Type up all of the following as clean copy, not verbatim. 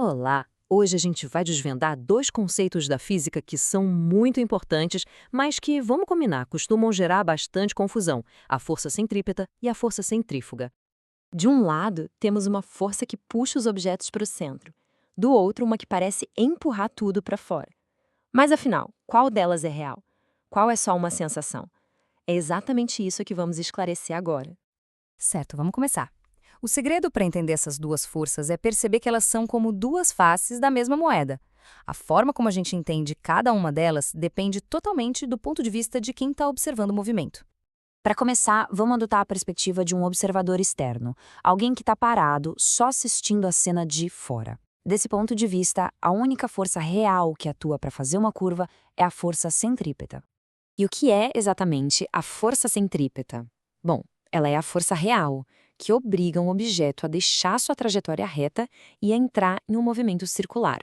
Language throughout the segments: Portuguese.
Olá! Hoje a gente vai desvendar dois conceitos da física que são muito importantes, mas que, vamos combinar, costumam gerar bastante confusão: a força centrípeta e a força centrífuga. De um lado, temos uma força que puxa os objetos para o centro. Do outro, uma que parece empurrar tudo para fora. Mas afinal, qual delas é real? Qual é só uma sensação? É exatamente isso que vamos esclarecer agora. Certo, vamos começar. O segredo para entender essas duas forças é perceber que elas são como duas faces da mesma moeda. A forma como a gente entende cada uma delas depende totalmente do ponto de vista de quem está observando o movimento. Para começar, vamos adotar a perspectiva de um observador externo, alguém que está parado, só assistindo a cena de fora. Desse ponto de vista, a única força real que atua para fazer uma curva é a força centrípeta. E o que é exatamente a força centrípeta? Bom, ela é a força real, que obriga um objeto a deixar sua trajetória reta e a entrar em um movimento circular.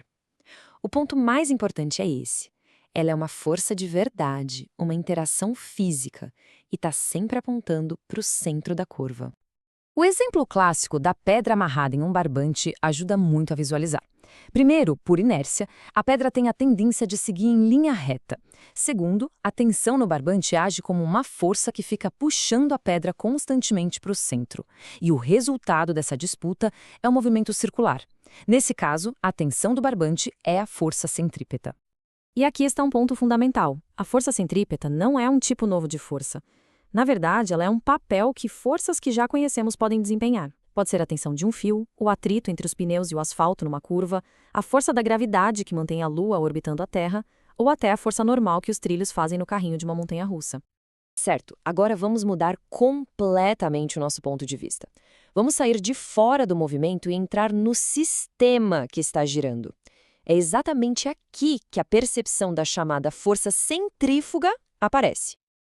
O ponto mais importante é esse. Ela é uma força de verdade, uma interação física, e está sempre apontando para o centro da curva. O exemplo clássico da pedra amarrada em um barbante ajuda muito a visualizar. Primeiro, por inércia, a pedra tem a tendência de seguir em linha reta. Segundo, a tensão no barbante age como uma força que fica puxando a pedra constantemente para o centro. E o resultado dessa disputa é um movimento circular. Nesse caso, a tensão do barbante é a força centrípeta. E aqui está um ponto fundamental. A força centrípeta não é um tipo novo de força. Na verdade, ela é um papel que forças que já conhecemos podem desempenhar. Pode ser a tensão de um fio, o atrito entre os pneus e o asfalto numa curva, a força da gravidade que mantém a Lua orbitando a Terra, ou até a força normal que os trilhos fazem no carrinho de uma montanha-russa. Certo, agora vamos mudar completamente o nosso ponto de vista. Vamos sair de fora do movimento e entrar no sistema que está girando. É exatamente aqui que a percepção da chamada força centrífuga aparece.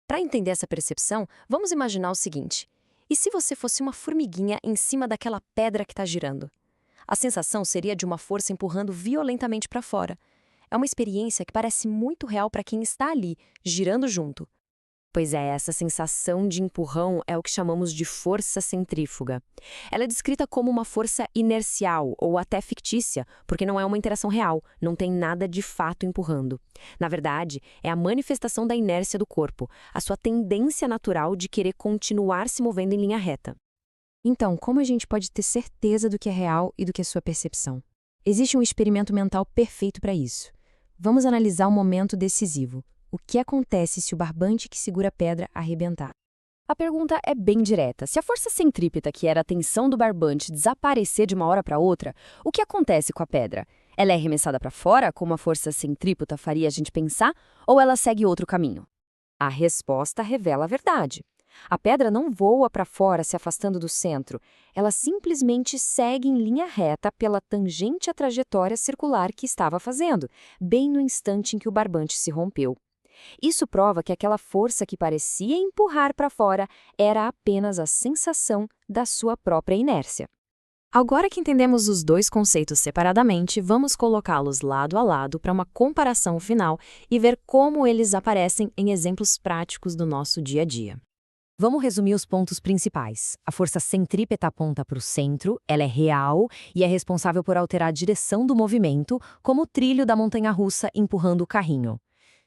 Para entender essa percepção, vamos imaginar o seguinte: e se você fosse uma formiguinha em cima daquela pedra que está girando? A sensação seria de uma força empurrando violentamente para fora. É uma experiência que parece muito real para quem está ali, girando junto. Pois é, essa sensação de empurrão é o que chamamos de força centrífuga. Ela é descrita como uma força inercial ou até fictícia, porque não é uma interação real, não tem nada de fato empurrando. Na verdade, é a manifestação da inércia do corpo, a sua tendência natural de querer continuar se movendo em linha reta. Então, como a gente pode ter certeza do que é real e do que é sua percepção? Existe um experimento mental perfeito para isso. Vamos analisar um momento decisivo. O que acontece se o barbante que segura a pedra arrebentar? A pergunta é bem direta. Se a força centrípeta, que era a tensão do barbante, desaparecer de uma hora para outra, o que acontece com a pedra? Ela é arremessada para fora, como a força centrípeta faria a gente pensar, ou ela segue outro caminho? A resposta revela a verdade. A pedra não voa para fora se afastando do centro, ela simplesmente segue em linha reta pela tangente à trajetória circular que estava fazendo, bem no instante em que o barbante se rompeu. Isso prova que aquela força que parecia empurrar para fora era apenas a sensação da sua própria inércia. Agora que entendemos os dois conceitos separadamente, vamos colocá-los lado a lado para uma comparação final e ver como eles aparecem em exemplos práticos do nosso dia a dia. Vamos resumir os pontos principais. A força centrípeta aponta para o centro, ela é real e é responsável por alterar a direção do movimento, como o trilho da montanha-russa empurrando o carrinho.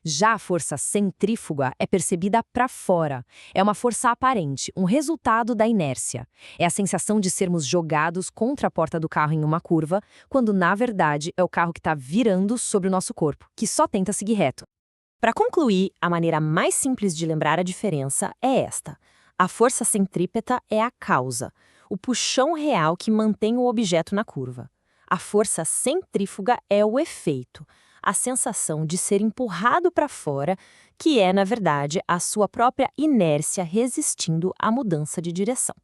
Já a força centrífuga é percebida para fora. É uma força aparente, um resultado da inércia. É a sensação de sermos jogados contra a porta do carro em uma curva, quando na verdade é o carro que está virando sobre o nosso corpo, que só tenta seguir reto. Para concluir, a maneira mais simples de lembrar a diferença é esta: a força centrípeta é a causa, o puxão real que mantém o objeto na curva. A força centrífuga é o efeito, a sensação de ser empurrado para fora, que é, na verdade, a sua própria inércia resistindo à mudança de direção.